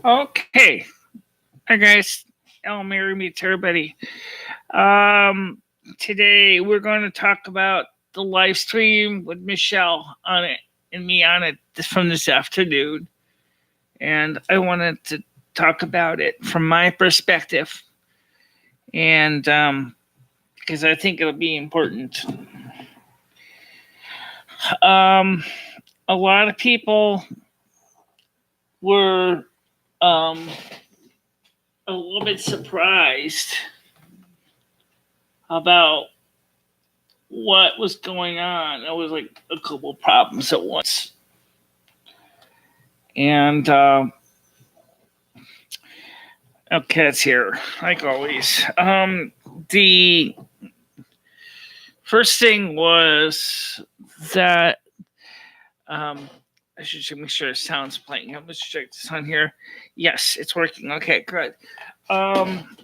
Okay. Hi guys. Oh, Mary meets everybody. Um, Today we're going to talk about the live stream with Michelle on it and me on it from this afternoon. And I wanted to talk about it from my perspective, and because I think it'll be important. Um, a lot of people were um, a little bit surprised about what was going on. There was like a couple problems at once, and okay, it's here like always. The first thing was that um, I should make sure the sound's playing. Let's check this on here. Yes, it's working. Okay, good. Um,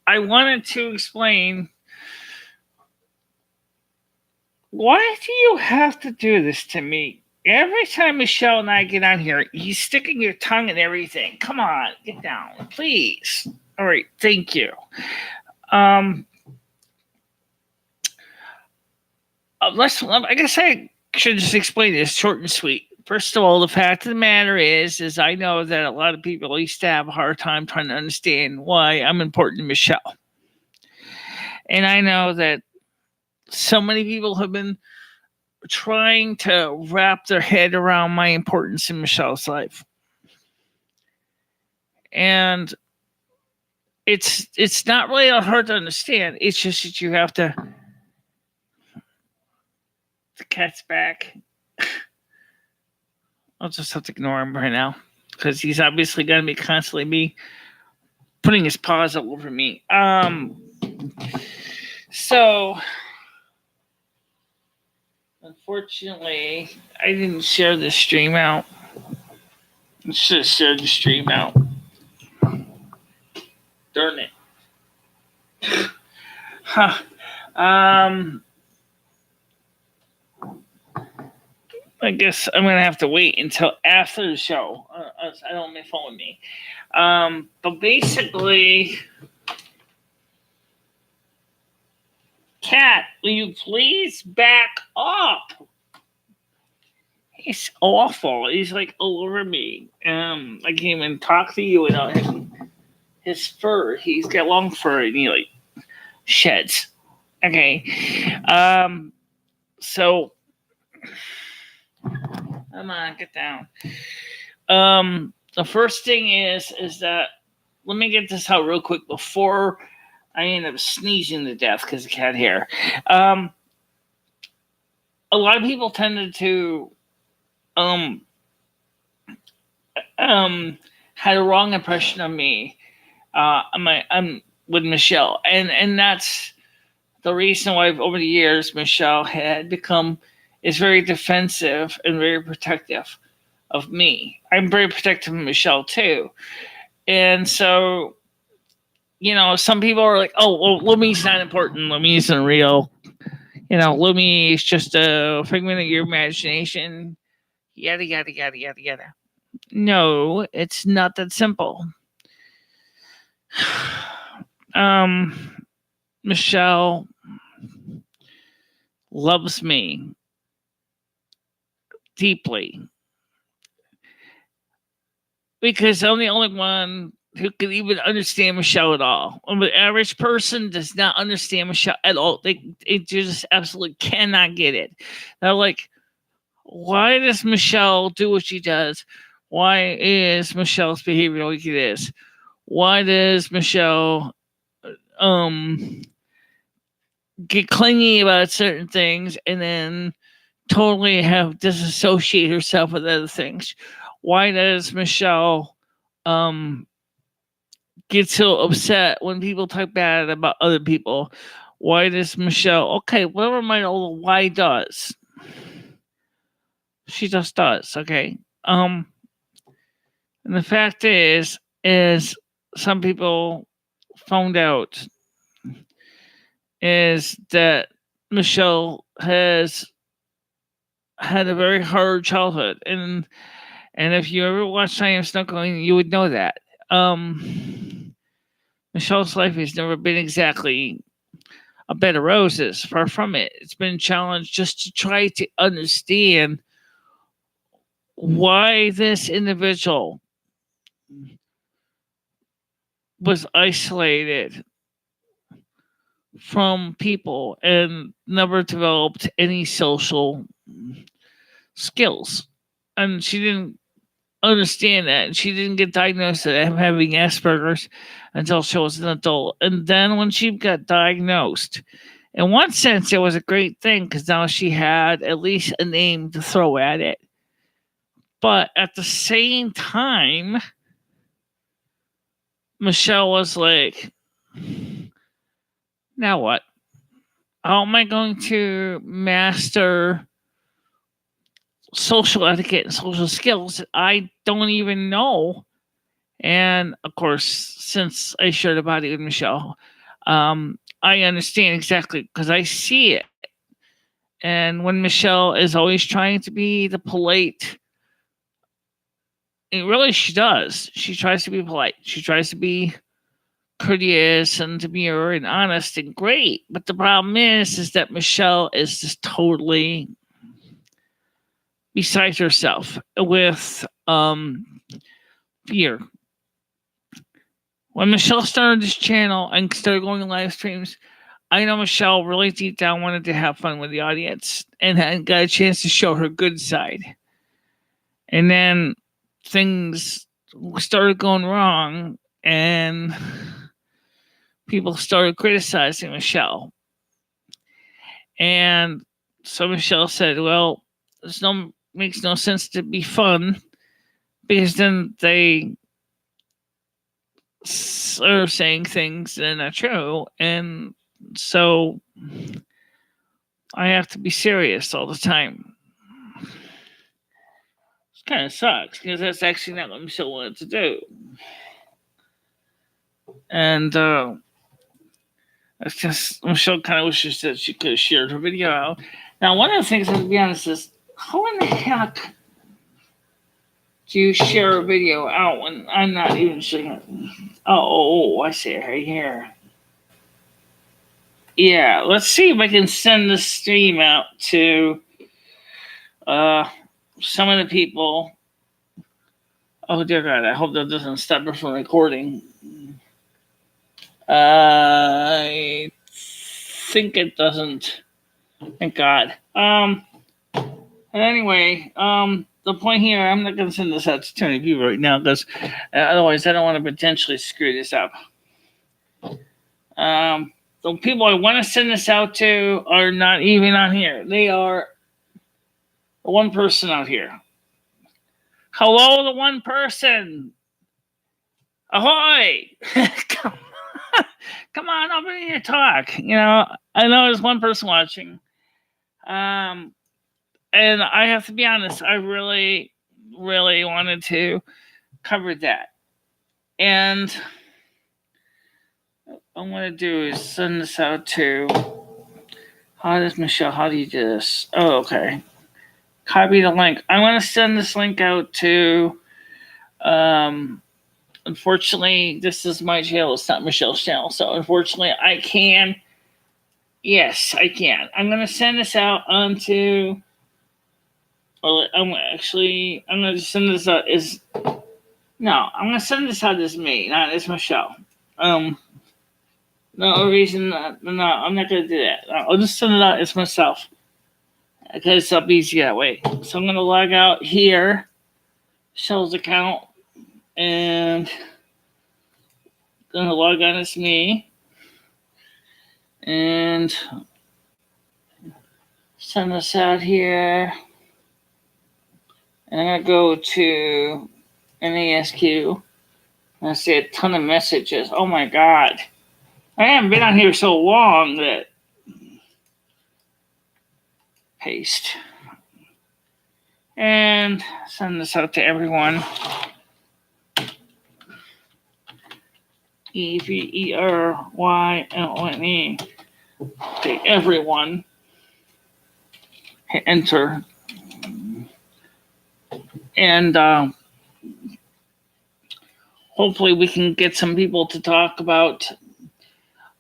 I wanted to explain, why do you have to do this to me? Every time Michelle and I get on here, you sticking your tongue in everything. Come on, get down, please. All right, thank you. Um, I guess I should just explain this short and sweet. First of all, the fact of the matter is I know that a lot of people used to have a hard time trying to understand why I'm important to Michelle, and I know that so many people have been trying to wrap their head around my importance in Michelle's life. And it's not really that hard to understand. It's just that you have to. The cat's back. I'll just have to ignore him right now because he's obviously going to be constantly be putting his paws all over me. So unfortunately, I didn't share the stream out. I should have shared the stream out. Darn it. Huh. Um, I guess I'm gonna have to wait until after the show. I don't have my phone with me. But basically, Cat, will you please back up? He's awful. He's like all over me. I can't even talk to you without his fur. He's got long fur and he like sheds. Okay. So come on, get down. The first thing is that, let me get this out real quick before I end up sneezing to death because of cat hair. A lot of people tended to um had a wrong impression of me. I'm with Michelle, and that's the reason why over the years Michelle had become is very defensive and very protective of me. I'm very protective of Michelle too, and so some people are like, "Oh, well, Lumi's not important. Lumi isn't real. Lumi is just a figment of your imagination." Yada yada yada yada yada. No, it's not that simple. um, Michelle loves me deeply because I'm the only one who can even understand Michelle at all. The average person does not understand Michelle at all. They just absolutely cannot get it. They're like, why does Michelle do what she does? Why is Michelle's behavior like it is? Why does Michelle um get clingy about certain things and then totally have disassociate herself with other things? Why does Michelle um get so upset when people talk bad about other people? Why does Michelle, okay, whatever my old why does. She just does, okay? And the fact is some people found out is that Michelle has had a very hard childhood, And if you ever watched I Am Snuggling, you would know that. Michelle's life has never been exactly a bed of roses. Far from it. It's been a challenge just to try to understand why this individual was isolated from people and never developed any social skills. And she didn't understand that. And she didn't get diagnosed as having Asperger's until she was an adult. And then when she got diagnosed, in one sense, it was a great thing because now she had at least a name to throw at it. But at the same time, Michele was like, now what? How am I going to master social etiquette and social skills that I don't even know? And of course, since I shared about it with Michele, I understand exactly because I see it. And when Michele is always trying to be the polite, and really she does. She tries to be polite. She tries to be courteous and demure and honest and great. But the problem is that Michele is just totally beside herself with fear. When Michele started this channel and started going live streams, I know Michele really deep down wanted to have fun with the audience and got a chance to show her good side. And then things started going wrong and people started criticizing Michele. And so Michele said, well, makes no sense to be fun because then they are saying things that are not true. And so I have to be serious all the time. It kind of sucks because that's actually not what Michele wanted to do. And it's just Michele kind of wishes that she could have shared her video out. Now, one of the things, to be honest, is how in the heck do you share a video out when I'm not even showing it? Oh, I see it right here. Yeah, let's see if I can send the stream out to some of the people. Oh dear God, I hope that doesn't stop me from recording. I think it doesn't. Thank God. Anyway, the point here, I'm not going to send this out to too many people right now because otherwise I don't want to potentially screw this up. The people I want to send this out to are not even on here. They are the one person out here. Hello, the one person. Ahoy! Come on, open your talk. You know, I know there's one person watching. And I have to be honest, I really, really wanted to cover that. And what I'm going to do is send this out to... How do you do this? Oh, okay. Copy the link. I want to send this link out to... unfortunately, this is my channel. It's not Michelle's channel. So unfortunately, I can... Yes, I can. I'm going to send this out onto... I'm going to send this out as... No, I'm going to send this out as me, not as Michele. No reason... No, I'm not going to do that. I'll just send it out as myself. Because it'll be easy that way. So I'm going to log out here. Michelle's account. And... going to log on as me. And... send this out here. And I'm going to go to NASQ. And I see a ton of messages. Oh my God. I haven't been on here so long that... Paste. And send this out to everyone. EVERYLONE. Okay, everyone. Hit enter. And hopefully we can get some people to talk about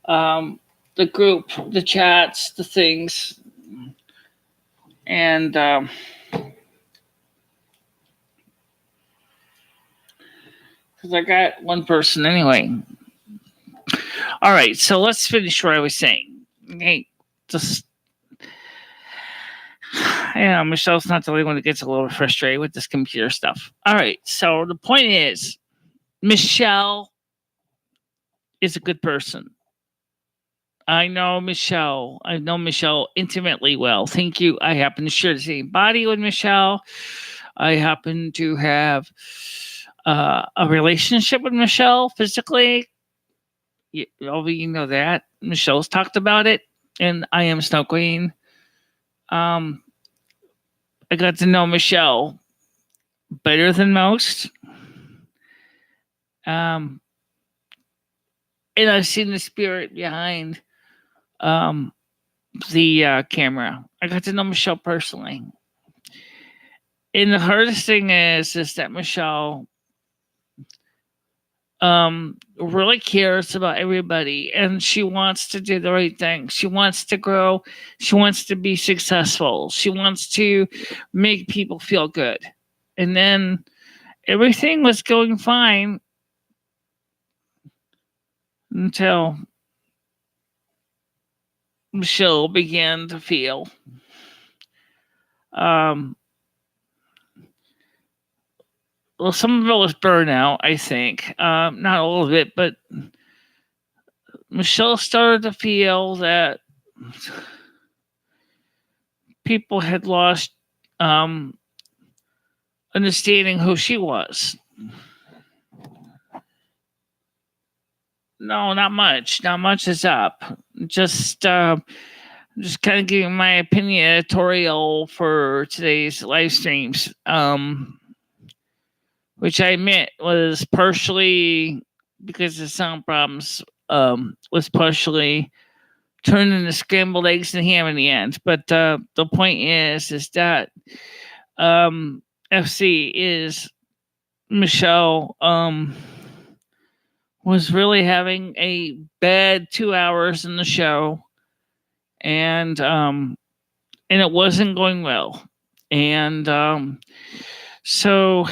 um, the group, the chats, the things, and because I got one person anyway. All right, so let's finish what I was saying. Okay, just yeah, Michelle's not the only one that gets a little frustrated with this computer stuff. All right, so the point is, Michelle is a good person. I know Michelle. I know Michelle intimately well. Thank you. I happen to share the same body with Michelle. I happen to have a relationship with Michelle physically. You know that. Michelle's talked about it, and I am Snow Queen. Um, I got to know Michelle better than most. Um, and I've seen the spirit behind um, the camera. I got to know Michelle personally. And the hardest thing is that Michelle really cares about everybody, and she wants to do the right thing. She wants to grow. She wants to be successful. She wants to make people feel good. And then everything was going fine until Michelle began to feel um, well, some of it was burnout, I think. Not all of it, but Michelle started to feel that people had lost um, understanding who she was. No, not much. Not much is up. Just kind of giving my opinion editorial for today's live streams, which I admit was partially because of sound problems. Was partially turned into scrambled eggs and ham in the end. But the point is that FC is Michelle was really having a bad 2 hours in the show, and it wasn't going well, and so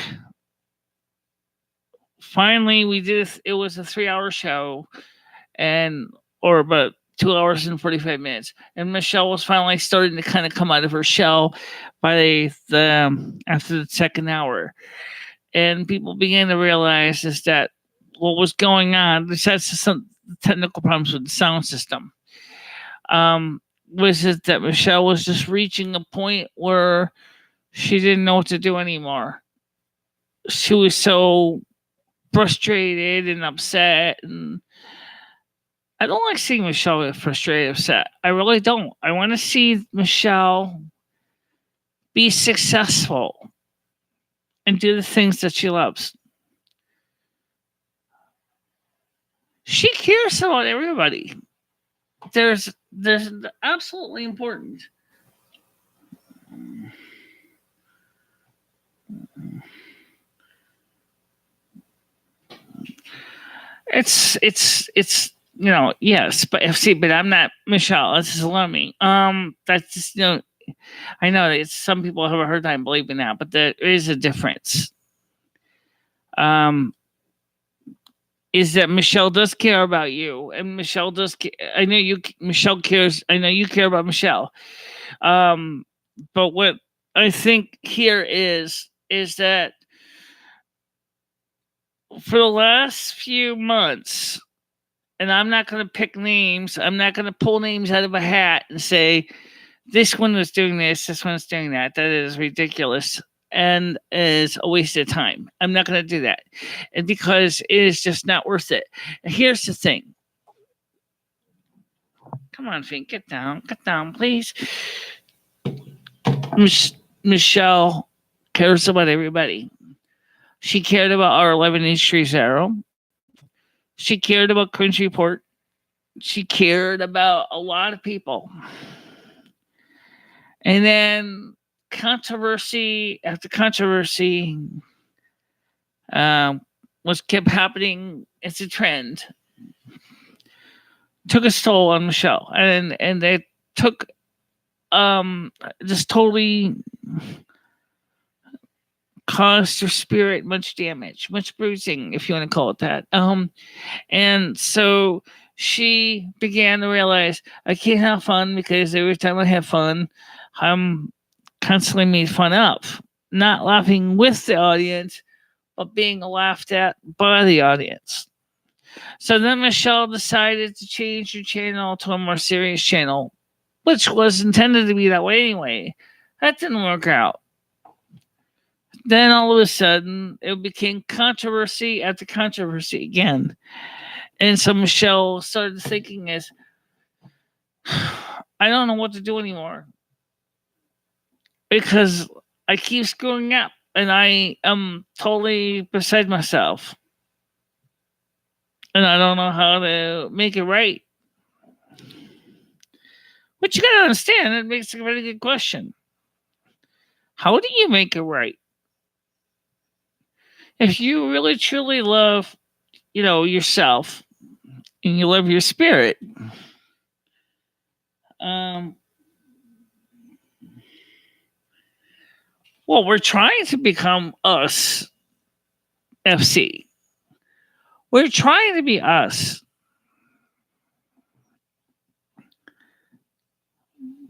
finally we did. It was a 3 hour show, and or about 2 hours and 45 minutes, and Michelle was finally starting to kind of come out of her shell by the after the second hour, and people began to realize is that what was going on, besides some technical problems with the sound system, was it that Michelle was just reaching a point where she didn't know what to do anymore. She was so frustrated and upset, and I don't like seeing Michelle get frustrated, upset. I really don't. I want to see Michelle be successful and do the things that she loves. She cares about everybody. There's absolutely important. It's yes, but FC, but I'm not Michelle. This is Lummy. That's just I know it's some people have a hard time believing that, but there is a difference. Is that Michelle does care about you, and Michelle does. I know you. Michelle cares. I know you care about Michelle. But what I think here is that for the last few months, and I'm not going to pick names. I'm not going to pull names out of a hat and say this one was doing this one's doing that. That is ridiculous and is a waste of time. I'm not going to do that, and because it is just not worth it. And here's the thing. Come on, Fink, get down, please. Michelle cares about everybody. She cared about our 11-inch Trees Arrow. She cared about Crunch Report. She cared about a lot of people. And then controversy after controversy was kept happening. It's a trend. Took a toll on Michelle, and they took just totally caused her spirit much damage, much bruising, if you want to call it that. And so she began to realize I can't have fun because every time I have fun, I'm constantly made fun of, not laughing with the audience, but being laughed at by the audience. So then Michelle decided to change her channel to a more serious channel, which was intended to be that way anyway. That didn't work out. Then all of a sudden, it became controversy after controversy again. And so Michelle started thinking I don't know what to do anymore. Because I keep screwing up and I am totally beside myself. And I don't know how to make it right. But you gotta understand, it makes a very good question. How do you make it right? If you really truly love, yourself and you love your spirit, well, we're trying to become us, FC. We're trying to be us.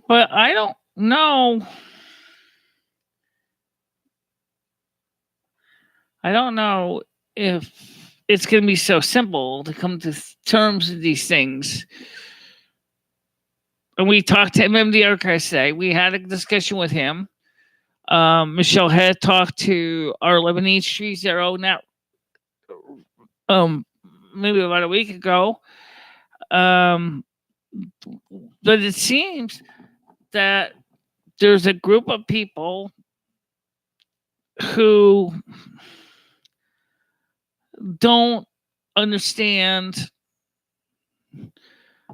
But I don't know. I don't know if it's going to be so simple to come to terms with these things. And we talked to MMD Archives today. We had a discussion with him. Michelle had talked to our Lebanese 30 now, maybe about a week ago. But it seems that there's a group of people who don't understand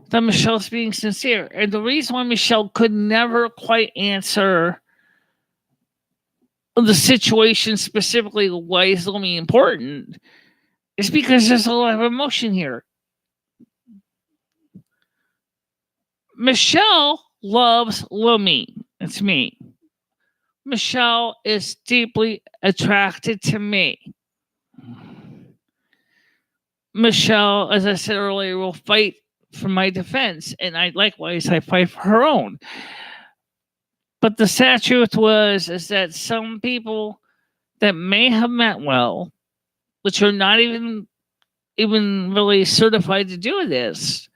that Michelle's being sincere. And the reason why Michelle could never quite answer the situation specifically, why is Lumi important, is because there's a lot of emotion here. Michelle loves Lumi. It's me. Michelle is deeply attracted to me. Michelle, as I said earlier, will fight for my defense, and I fight for her own. But the sad truth is that some people that may have meant well, which are not even really certified to do this,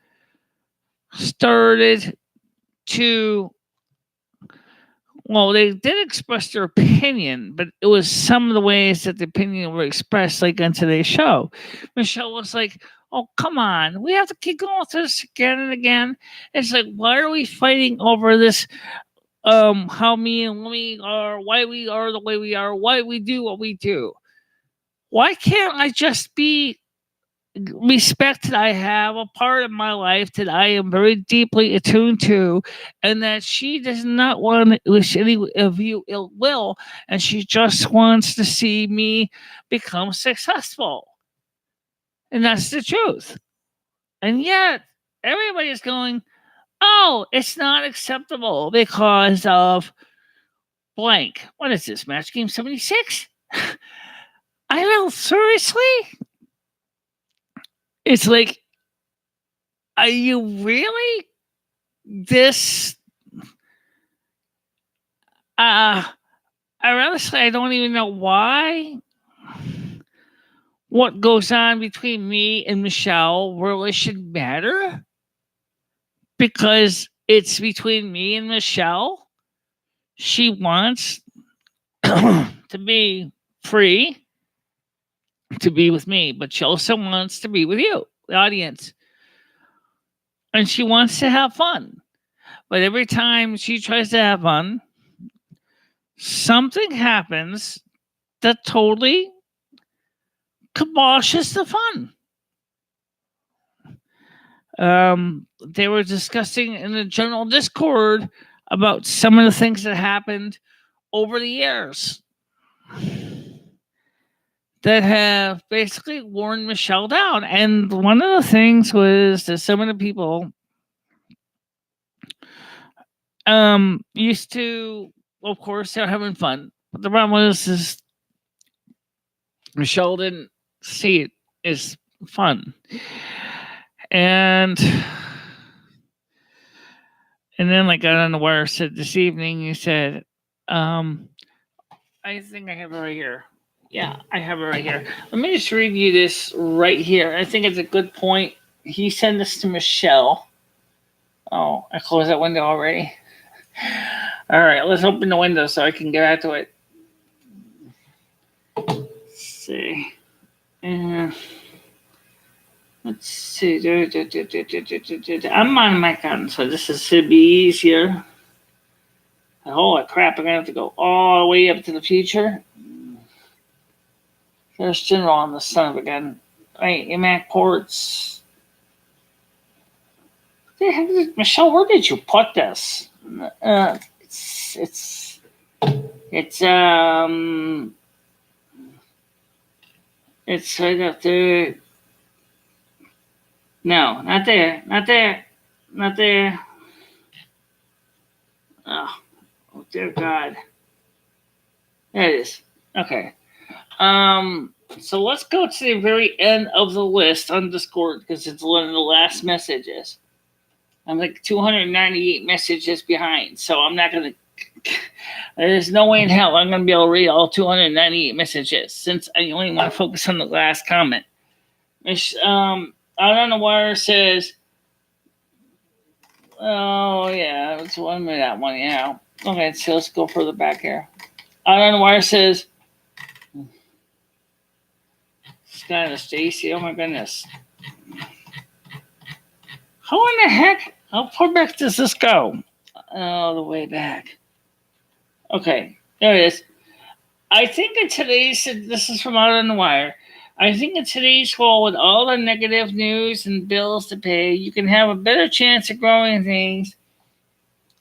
started to, well, they did express their opinion, but it was some of the ways that the opinion were expressed, like on today's show. Michelle was like, oh, come on, we have to keep going through this again and again. It's like, why are we fighting over this? How me and Lumi are, why we are the way we are, why we do what we do. Why can't I just be respect that I have a part of my life that I am very deeply attuned to, and that she does not want to wish any of you ill will, and she just wants to see me become successful. And that's the truth. And yet, everybody is going, oh, it's not acceptable because of blank. What is this, Match Game 76? I know, seriously? It's like, are you really this? Honestly, I don't even know why. What goes on between me and Michelle really should matter, because it's between me and Michelle. She wants to be free to be with me, but she also wants to be with you, the audience. And she wants to have fun. But every time she tries to have fun, something happens that totally kiboshes the fun. They were discussing in the general Discord about some of the things that happened over the years that have basically worn Michele down. And one of the things was that some of the people used to, of course, they're having fun. But the problem was is Michele didn't see it as fun. And then I got on the wire said this evening, he said, I think I have it right here. Yeah, I have it right here. Let me just review this right here. I think it's a good point. He sent this to Michele. Oh, I closed that window already. All right, let's open the window so I can get out to it. Let's see. Let's see. I'm on my account, so this should be easier. Holy crap, I'm going to have to go all the way up to the future. There's General on the son of a gun. Wait, Mac ports. Michele, where did you put this? It's right up there. No, not there. Not there. Not there. Oh dear God. There it is. Okay. So let's go to the very end of the list on Discord because it's one of the last messages. I'm like 298 messages behind, so I'm not gonna. There's no way in hell I'm gonna be able to read all 298 messages since I only want to focus on the last comment. Out on the wire says, "Oh yeah, it's one minute that one, yeah." Okay, so let's go further back here. Out on the wire says, "Scott, Stacy, oh my goodness." How in the heck? How far back does this go? All the way back. Okay, there it is. I think in today's, this is from Out on the Wire. I think in today's world, with all the negative news and bills to pay, you can have a better chance of growing things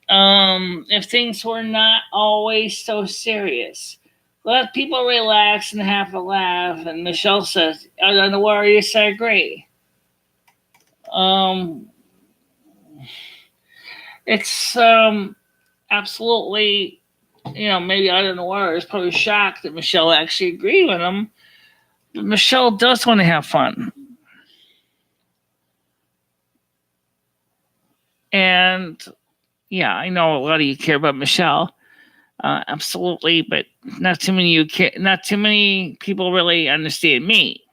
if things were not always so serious. Let people relax and have a laugh. And Michele says, Out on the Wire, yes, I agree. It's absolutely, maybe Out on the Wire is probably shocked that Michele actually agreed with him. But Michele does want to have fun. And yeah, I know a lot of you care about Michele. Absolutely, but not too many people really understand me.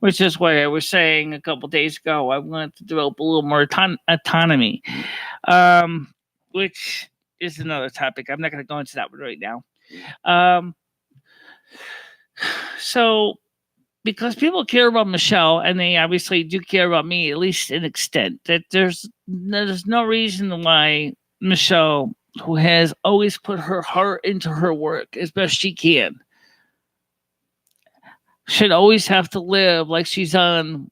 Which is why I was saying a couple days ago I wanted to develop a little more autonomy, which is another topic. I'm not going to go into that one right now. So, because people care about Michele, and they obviously do care about me, at least to an extent, that there's no reason why Michele, who has always put her heart into her work as best she can, should always have to live like she's on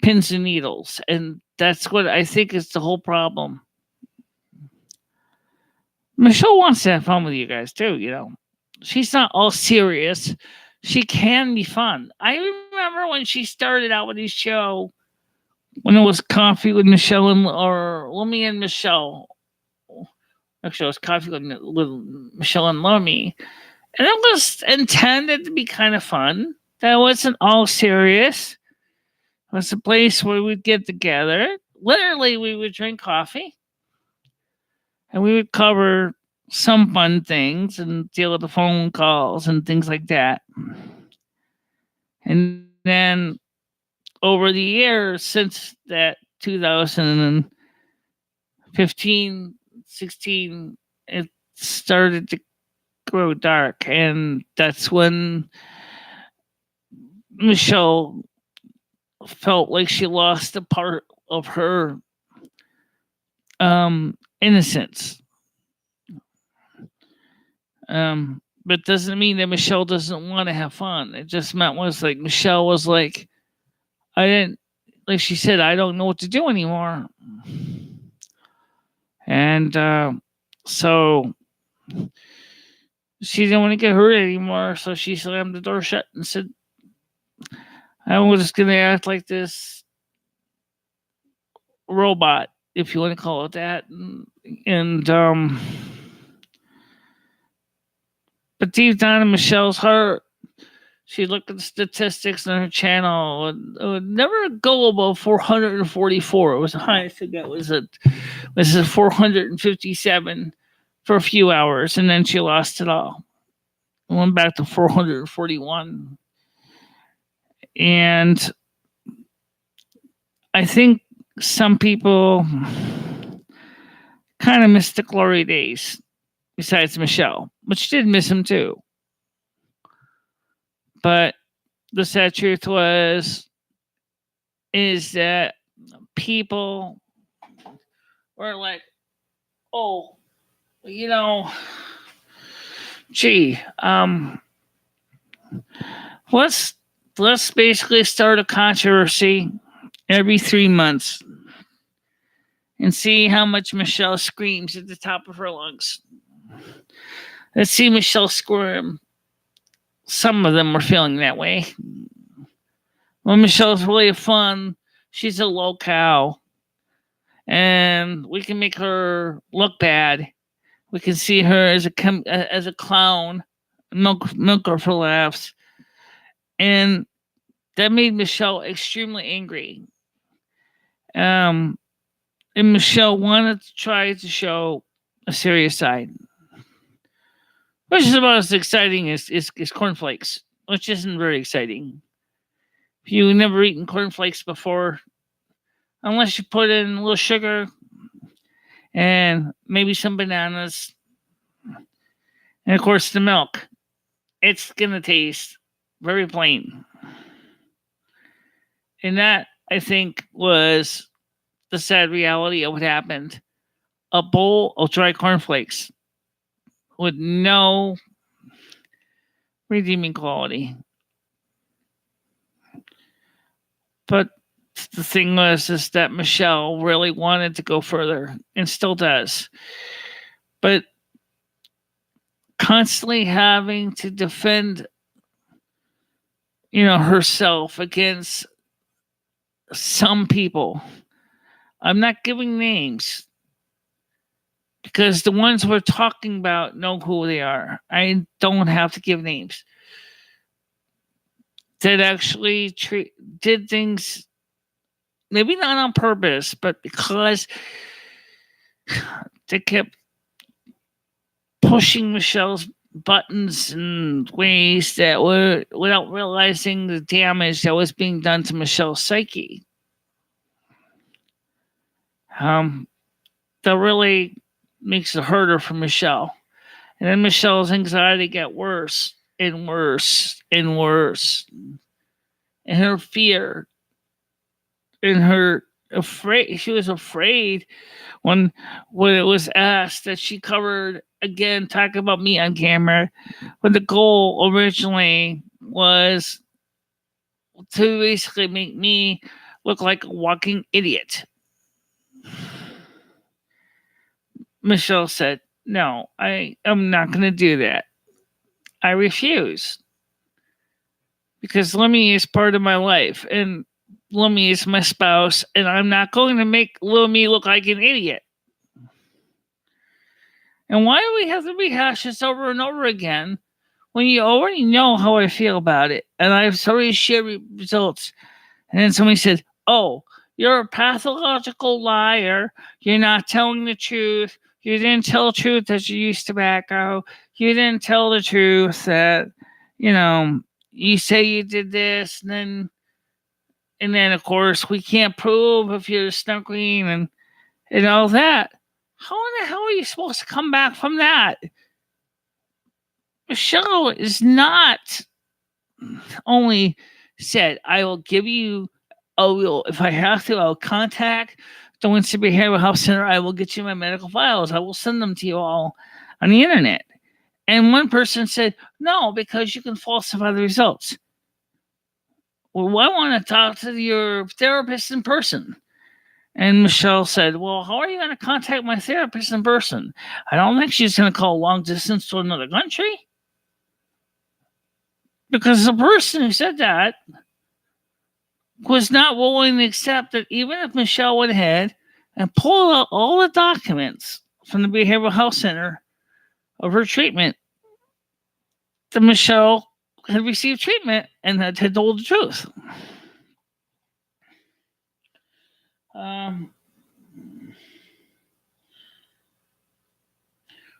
pins and needles. And that's what I think is the whole problem. Michele wants to have fun with you guys too, She's not all serious. She can be fun. I remember when she started out with this show, when it was Coffee with Michele or Lumi and Michele. Actually, it was Coffee with Michele and Lumi. And it was intended to be kind of fun. That wasn't all serious. It was a place where we'd get together. Literally, we would drink coffee. And we would cover some fun things and deal with the phone calls and things like that. And then over the years since that 2015, 16, it started to grow dark. And that's when Michele felt like she lost a part of her innocence. But doesn't mean that Michele doesn't want to have fun. It just meant was like Michele was like, like she said, I don't know what to do anymore. And so She didn't want to get hurt anymore, so she slammed the door shut and said, "I'm just gonna act like this robot, if you want to call it that." And but deep down in Michelle's heart, she looked at the statistics on her channel. It would never go above 444. It was the highest I got was at 457 for a few hours, and then she lost it all. It went back to 441. And I think some people kind of missed the glory days, besides Michelle, which did miss him too. But the sad truth is that people were like, "Oh, you know, gee, let's basically start a controversy every 3 months and see how much Michelle screams at the top of her lungs. Let's see Michelle squirm." Some of them were feeling that way. Well, Michelle's really fun. She's a low cow. And we can make her look bad. We can see her as a clown, milk her for laughs. And that made Michelle extremely angry. And Michelle wanted to try to show a serious side, which is about as exciting as cornflakes, which isn't very exciting. If you've never eaten cornflakes before, unless you put in a little sugar and maybe some bananas, and of course the milk, it's going to taste very plain. And that, I think, was the sad reality of what happened. A bowl of dry cornflakes with no redeeming quality. But the thing is that Michelle really wanted to go further and still does. But constantly having to defend, herself against some people. I'm not giving names because the ones we're talking about know who they are. I don't have to give names. That actually did things, maybe not on purpose, but because they kept pushing Michelle's buttons in ways that were without realizing the damage that was being done to Michelle's psyche. That really makes it harder for Michelle. And then Michelle's anxiety got worse and worse and worse. And her fear and her she was afraid when it was asked that she covered, again, talk about me on camera, when the goal originally was to basically make me look like a walking idiot. Michelle said, "No, I am not going to do that. I refuse. Because Lumi is part of my life, and Lumi is my spouse, and I'm not going to make Lumi look like an idiot." And why do we have to rehash this over and over again when you already know how I feel about it? And I've already shared results. And then somebody said, "Oh, you're a pathological liar. You're not telling the truth. You didn't tell the truth that you used tobacco. You didn't tell the truth that, you say you did this, and then of course we can't prove if you're snuggling and all that." How in the hell are you supposed to come back from that? Michelle is not only said, "I will give you, if I have to, I'll contact the Winston Behavioral Health Center. I will get you my medical files. I will send them to you all on the internet." And one person said, "No, because you can falsify the results." Well, I want to talk to your therapist in person. And Michele said, well, how are you going to contact my therapist in person? I don't think she's going to call long distance to another country. Because the person who said that was not willing to accept that even if Michele went ahead and pulled out all the documents from the behavioral health center of her treatment, that Michele had received treatment and had told the truth.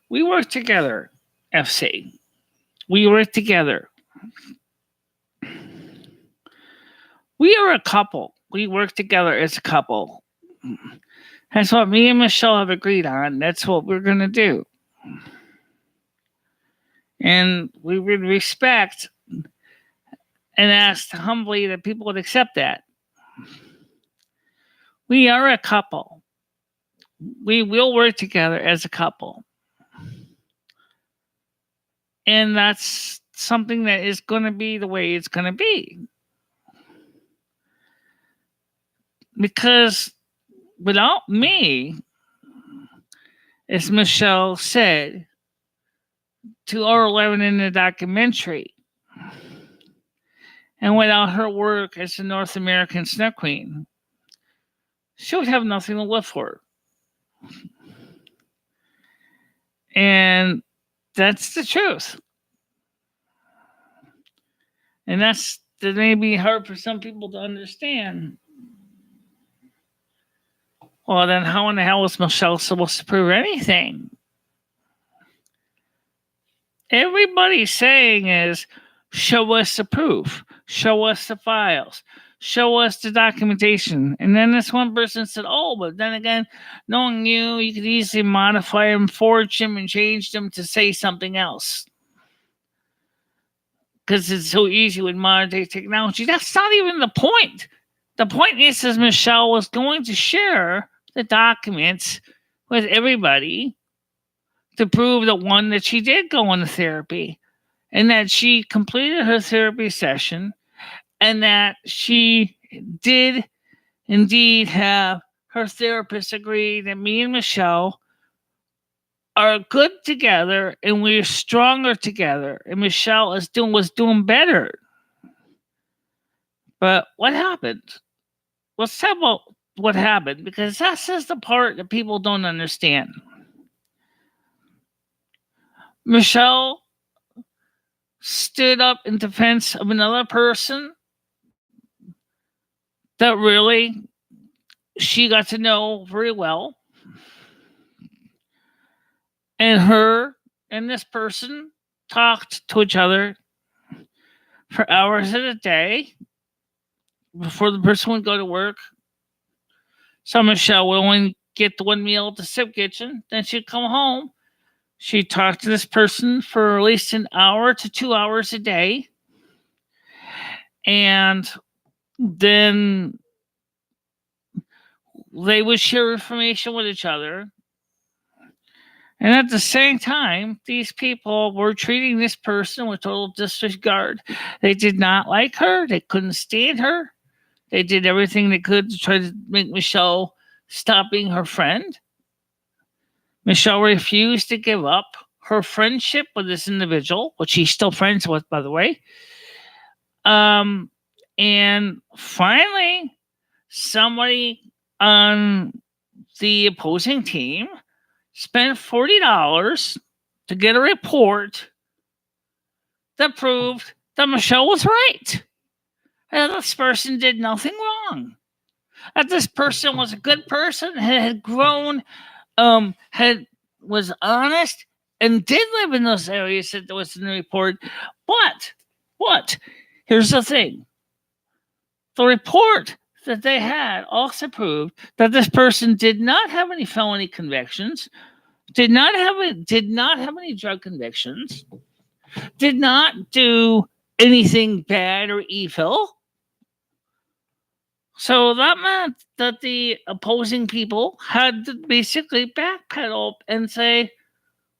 We work together, FC. We work together. We are a couple. We work together as a couple. That's what me and Michele have agreed on. That's what we're going to do. And we would respect and ask humbly that people would accept that. We are a couple. We will work together as a couple. And that's something that is going to be the way it's going to be. Because without me, as Michele said to R11 in the documentary, and without her work as the North American Snuff Queen, she would have nothing to live for. And that's the truth. And that may be hard for some people to understand. Well, then how in the hell is Michele supposed to prove anything? Everybody's saying is, show us the proof, show us the files, show us the documentation. And then this one person said, oh, but then again, knowing you could easily modify them, forge them, and change them to say something else. Because it's so easy with modern day technology. That's not even the point. The point is Michele was going to share the documents with everybody to prove that she did go into therapy and that she completed her therapy session and that she did indeed have her therapist agree that me and Michele are good together and we're stronger together and Michele was doing better. But what happened? Let's talk about what happened, because that's just the part that people don't understand. Michele stood up in defense of another person that really she got to know very well. And her and this person talked to each other for hours at a day before the person would go to work. So Michele would only get the one meal at the soup kitchen. Then she'd come home. She'd talk to this person for at least an hour to 2 hours a day. And then they would share information with each other. And at the same time, these people were treating this person with total disregard. They did not like her. They couldn't stand her. They did everything they could to try to make Michele stop being her friend. Michele refused to give up her friendship with this individual, which she's still friends with, by the way. And finally, somebody on the opposing team spent $40 to get a report that proved that Michele was right. And this person did nothing wrong. That this person was a good person, had grown, was honest, and did live in those areas that was in the report. But here's the thing. The report that they had also proved that this person did not have any felony convictions, did not have any drug convictions, did not do anything bad or evil. So that meant that the opposing people had to basically backpedal and say,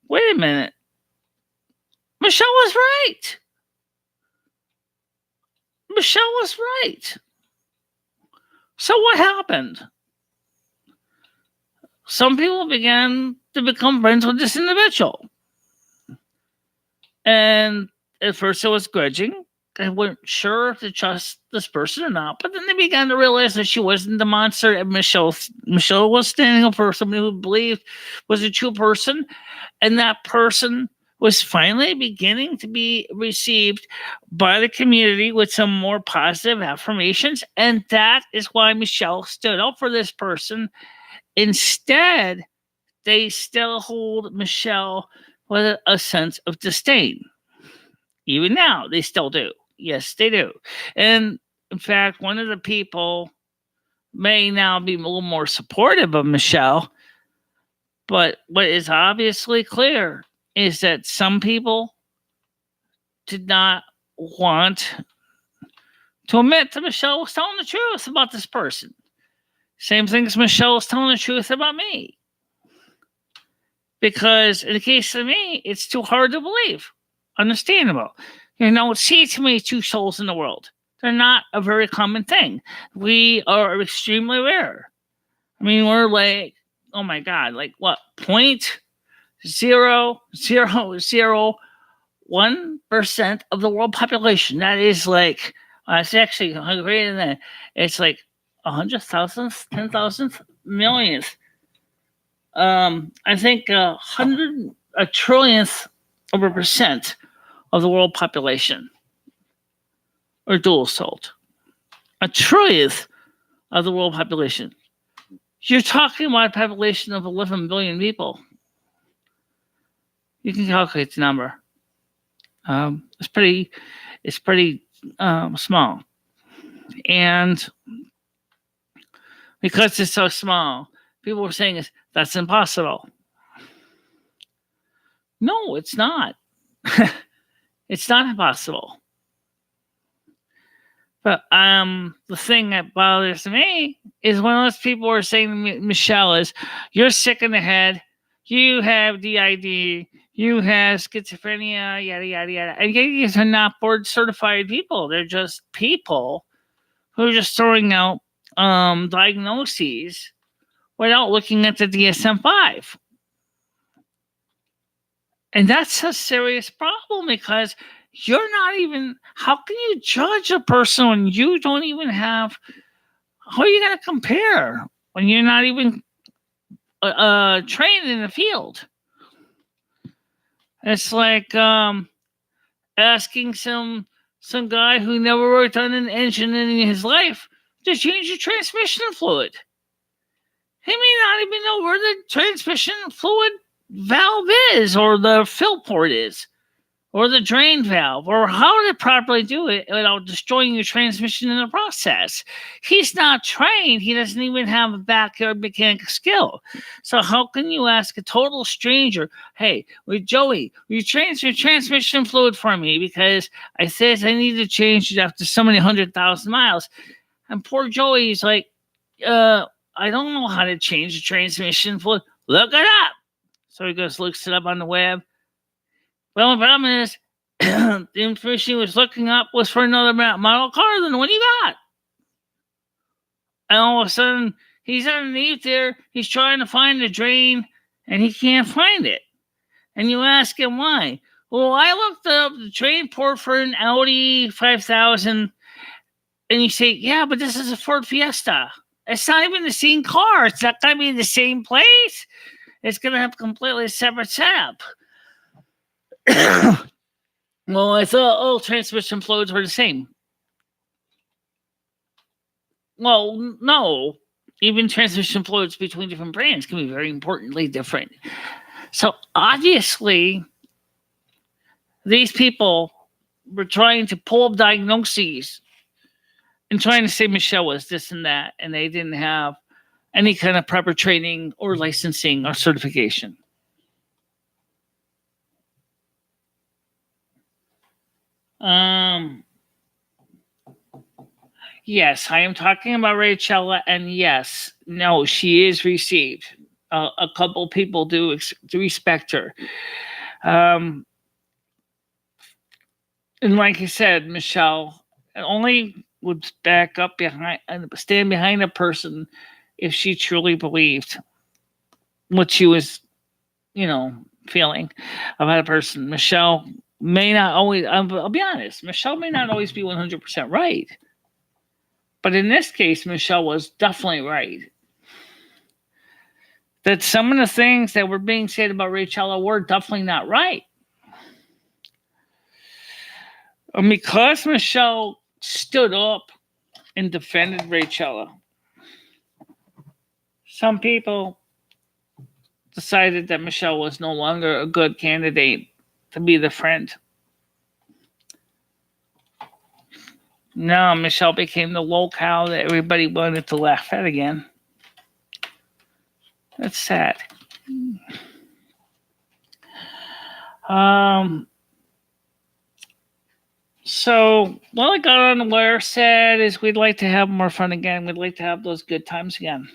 wait a minute, Michele was right. Michele was right. So what happened? some people began to become friends with this individual. And at first it was grudging. They weren't sure if to trust this person or not. But then they began to realize that she wasn't the monster and Michelle was standing up for somebody who believed was a true person. And that person was finally beginning to be received by the community with some more positive affirmations. And that is why Michelle stood up for this person. Instead, they still hold Michelle with a sense of disdain. Even now, they still do. Yes, they do. And in fact, one of the people may now be a little more supportive of Michelle. But what is obviously clear is that some people did not want to admit that Michelle was telling the truth about this person. Same thing as Michelle was telling the truth about me. Because in the case of me, it's too hard to believe. Understandable. See too many two souls in the world. They're not a very common thing. We are extremely rare. I mean, we're like, oh my God, like what? 0.0001% of the world population. That is like, it's actually greater than that. It's like 100,000th, 10,000th, millionth. I think a trillionth of a percent of the world population are dual souled. A trillionth of the world population. You're talking about a population of 11 billion people. You can calculate the number. It's pretty small, and because it's so small, people were saying that's impossible. No, it's not. It's not impossible. But the thing that bothers me is when those people are saying to me, Michelle, is you're sick in the head, you have DID, you have schizophrenia, yada yada yada. And these are not board certified people. They're just people who are just throwing out diagnoses without looking at the DSM-5. And that's a serious problem because you're not even, how can you judge a person when you don't even have, how are you going to compare when you're not even trained in the field? It's like asking some guy who never worked on an engine in his life to change the transmission fluid. He may not even know where the transmission fluid valve is, or the fill port is, or the drain valve, or how to properly do it without destroying your transmission in the process. He's not trained. He doesn't even have a backyard mechanic skill. So how can you ask a total stranger, hey, Joey, will you change your transmission fluid for me? Because I said I need to change it after so many 100,000 miles. And poor Joey's like, I don't know how to change the transmission fluid. Look it up. So he goes, looks it up on the web. Well, the problem is, the information he was looking up was for another model car than the one you got. And all of a sudden, he's underneath there. He's trying to find the drain, and he can't find it. And you ask him why. Well, I looked up the drain port for an Audi 5000, and you say, yeah, but this is a Ford Fiesta. It's not even the same car. It's not going to be in the same place. It's going to have a completely separate setup. Well, I thought all transmission fluids were the same. Well, no. Even transmission fluids between different brands can be very importantly different. So obviously, these people were trying to pull up diagnoses and trying to say Michelle was this and that, and they didn't have any kind of proper training or licensing or certification. Yes, I am talking about Rachella, and yes, no, she is received. A couple people do respect her. And like I said, Michelle only would stand behind a person if she truly believed what she was, feeling about a person. Michelle may not always, I'll be honest, Michelle may not always be 100% right. But in this case, Michelle was definitely right. That some of the things that were being said about Rachel were definitely not right. And because Michelle stood up and defended Rachel, some people decided that Michelle was no longer a good candidate to be the friend. No, Michelle became the locale that everybody wanted to laugh at again. That's sad. So what I got on the wire said is we'd like to have more fun again. We'd like to have those good times again.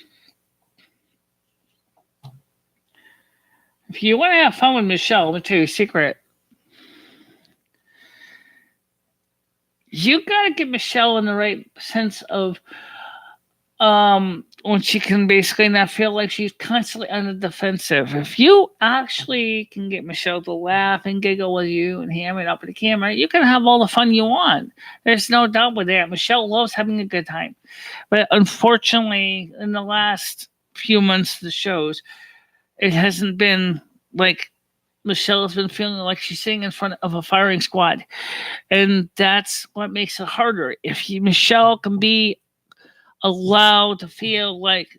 If you want to have fun with Michelle, let me tell you a secret. You got to get Michelle in the right sense of when she can basically not feel like she's constantly on the defensive. If you actually can get Michelle to laugh and giggle with you and ham it up at the camera, you can have all the fun you want. There's no doubt with that. Michelle loves having a good time. But unfortunately, in the last few months of the shows, it hasn't been like Michelle has been feeling like she's sitting in front of a firing squad. And that's what makes it harder. If Michelle can be allowed to feel like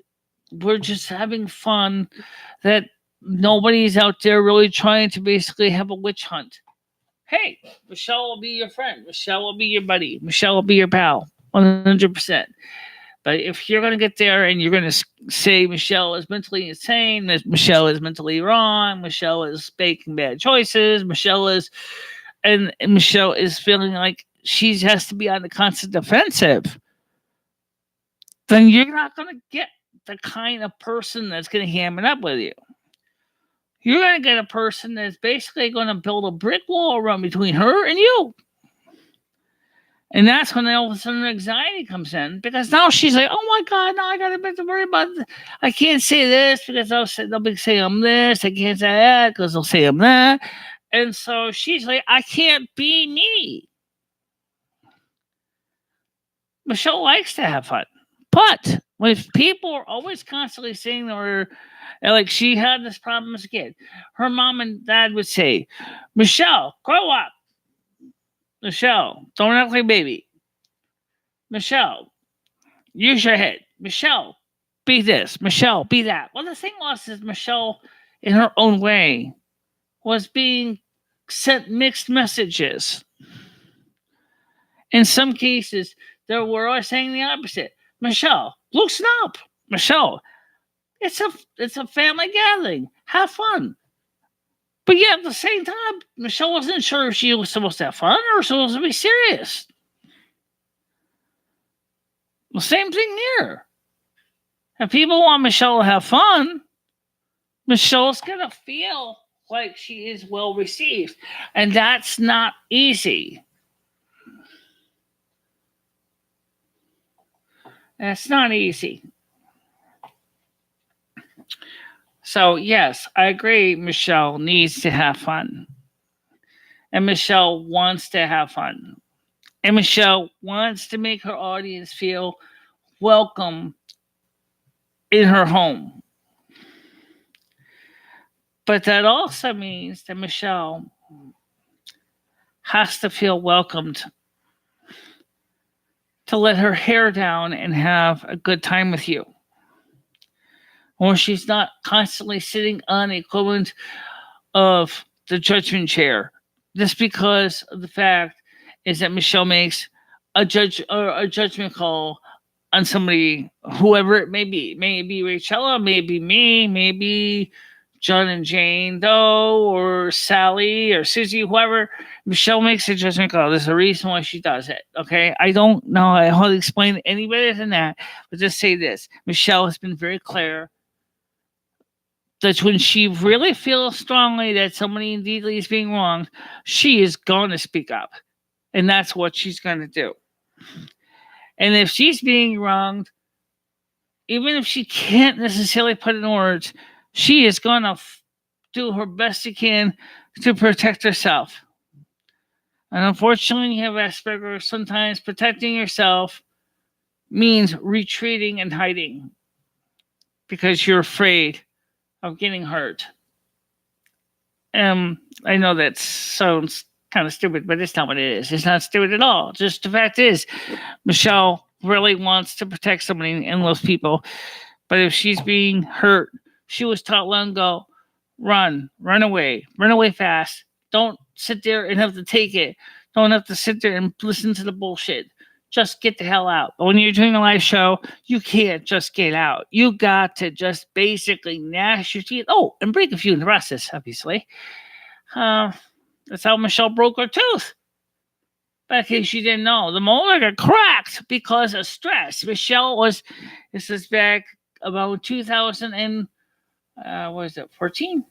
we're just having fun, that nobody's out there really trying to basically have a witch hunt. Hey, Michelle will be your friend. Michelle will be your buddy. Michelle will be your pal, 100%. But if you're going to get there and you're going to say Michelle is mentally insane, Michelle is mentally wrong, Michelle is making bad choices, Michelle is feeling like she has to be on the constant defensive, then you're not going to get the kind of person that's going to ham it up with you. You're going to get a person that's basically going to build a brick wall around between her and you. And that's when all of a sudden anxiety comes in, because now she's like, oh my God, now I got to worry about this. I can't say this because they'll be saying I'm this. I can't say that because they'll say I'm that. And so she's like, I can't be me. Michelle likes to have fun. But if people are always constantly saying to her, like she had this problem as a kid, her mom and dad would say, Michelle, grow up. Michelle, don't act like a baby. Michelle, use your head. Michelle, be this. Michelle, be that. Well, the thing was is Michelle, in her own way, was being sent mixed messages. In some cases, they were always saying the opposite. Michelle, loosen up. Michelle, it's a family gathering. Have fun. But yet at the same time, Michelle wasn't sure if she was supposed to have fun or supposed to be serious. The same thing here. If people want Michelle to have fun, Michelle's going to feel like she is well received. And that's not easy. That's not easy. So, yes, I agree. Michelle needs to have fun. And Michelle wants to have fun. And Michelle wants to make her audience feel welcome in her home. But that also means that Michelle has to feel welcomed to let her hair down and have a good time with you. Or she's not constantly sitting on the equivalent of the judgment chair. Just because of the fact is that Michelle makes a judgment call on somebody, whoever it may be. Maybe Rachel, maybe me, maybe John and Jane Doe, or Sally, or Susie, whoever. Michelle makes a judgment call. There's a reason why she does it, okay? I don't know how to explain it any better than that, but just say this. Michelle has been very clear that when she really feels strongly that somebody indeed is being wronged, she is going to speak up. And that's what she's going to do. And if she's being wronged, even if she can't necessarily put in words, She is going to do her best she can to protect herself. And unfortunately, you have Asperger's. Sometimes protecting yourself means retreating and hiding because you're afraid of getting hurt. I know that sounds kind of stupid, but it's not what it is. It's not stupid at all. Just the fact is, Michele really wants to protect somebody and those people. But if she's being hurt, she was taught long ago, run away fast. Don't sit there and have to take it. Don't have to sit there and listen to the bullshit. Just get the hell out. When you're doing a live show, you can't just get out. You got to just basically gnash your teeth. Oh, and break a few in the process, obviously. That's how Michele broke her tooth. But in case you didn't know, the molar got cracked because of stress. This is back about 2000 and, what is it, 14?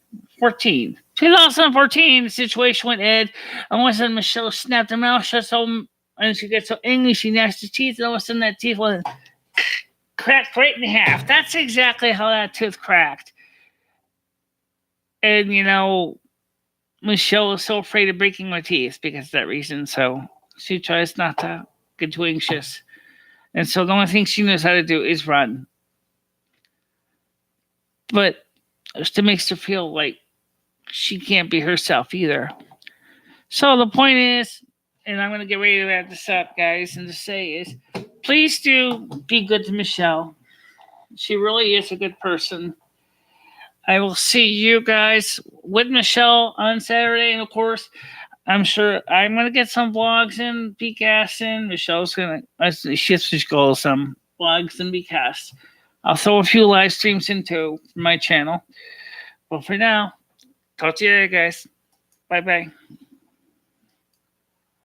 2014, the situation with Ed. And all of a sudden, Michele snapped her mouth shut so, and she gets so angry, she gnashed her teeth, and all of a sudden that teeth was cracked right in half. That's exactly how that tooth cracked. And, Michele was so afraid of breaking her teeth because of that reason, so she tries not to get too anxious. And so the only thing she knows how to do is run. But it still makes her feel like she can't be herself either. So the point is, and I'm going to get ready to wrap this up, guys, and to say is, please do be good to Michele. She really is a good person. I will see you guys with Michele on Saturday, and of course, I'm sure I'm going to get some vlogs and BCasts in. Michele's going to shift goals some vlogs and BCasts. I'll throw a few live streams into my channel. But for now, talk to you later, guys. Bye-bye.